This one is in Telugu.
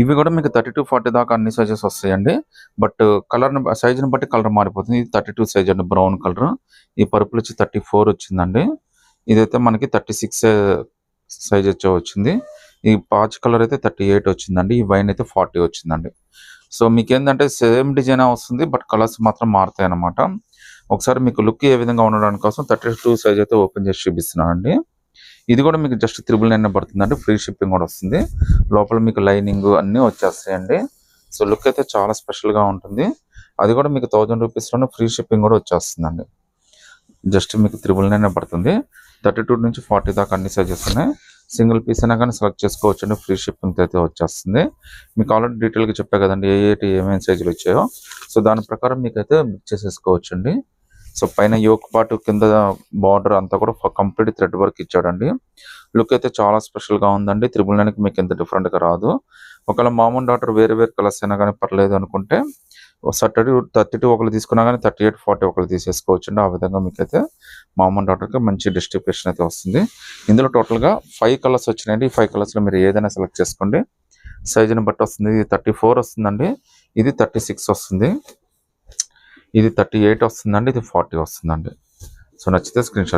ఇవి కూడా మీకు 32-40 దాకా అన్ని సైజెస్ వస్తాయండి. బట్ సైజుని బట్టి కలర్ మారిపోతుంది. ఇది 32 సైజ్ అండి, బ్రౌన్ కలర్. ఈ పర్పుల్ వచ్చి 34 వచ్చిందండి. ఇదైతే మనకి 36 సైజ్ వచ్చే వచ్చింది. ఈ పాచ్ కలర్ అయితే 38 వచ్చిందండి. ఈ వైన్ అయితే 40 వచ్చిందండి. సో మీకేందంటే సేమ్ డిజైన్ వస్తుంది, బట్ కలర్స్ మాత్రం మారుతాయి అన్నమాట. ఒకసారి మీకు లుక్ ఏ విధంగా ఉండడానికి కోసం 32 సైజ్ అయితే ఓపెన్ చేసి చూపిస్తున్నానండి. ఇది కూడా మీకు జస్ట్ 999 పడుతుందండి. ఫ్రీ షిప్పింగ్ కూడా వస్తుంది. లోపల మీకు లైనింగ్ అన్నీ వచ్చేస్తాయండి. సో లుక్ అయితే చాలా స్పెషల్గా ఉంటుంది. అది కూడా మీకు 1000 రూపీస్లోనే ఫ్రీ షిప్పింగ్ కూడా వచ్చేస్తుందండి. జస్ట్ మీకు 999 పడుతుంది. 32 నుంచి 40 దాకా అన్ని సైజెస్ ఉన్నాయి. సింగిల్ పీస్ అయినా కానీ సెలెక్ట్ చేసుకోవచ్చు అండి. ఫ్రీ షిప్పింగ్ అయితే వచ్చేస్తుంది. మీకు ఆల్రెడీ డీటెయిల్గా చెప్పా కదండి ఏమేమి సైజులు వచ్చాయో. సో దాని ప్రకారం మీకైతే బుక్ చేసేసుకోవచ్చు అండి. సో పైన యోక్ పార్ట్, కింద బార్డర్ అంతా కూడా కంప్లీట్ థ్రెడ్ వర్క్ ఇచ్చాడండి. లుక్ అయితే చాలా స్పెషల్గా ఉందండి. 999కి మీకు ఎంత డిఫరెంట్గా రాదు. ఒకవేళ మామూలు డాటర్ వేరే కలర్స్ అయినా కానీ పర్లేదు అనుకుంటే 32 ఒకళ్ళు తీసుకున్నా కానీ 38-40 ఒకళ్ళు తీసేసుకోవచ్చు అండి. ఆ విధంగా మీకైతే మామూలు డాటర్కి మంచి డిస్ట్రిబ్యూషన్ అయితే వస్తుంది. ఇందులో టోటల్గా 5 కలర్స్ వచ్చినాయండి. ఈ 5 కలర్స్లో మీరు ఏదైనా సెలెక్ట్ చేసుకోండి. సైజుని బట్టి వస్తుంది. ఇది 34 వస్తుందండి. ఇది 36 వస్తుంది. ఇది 38 వస్తుందండి. ఇది 40 వస్తుందండి. సో నచ్చితే స్క్రీన్ షాట్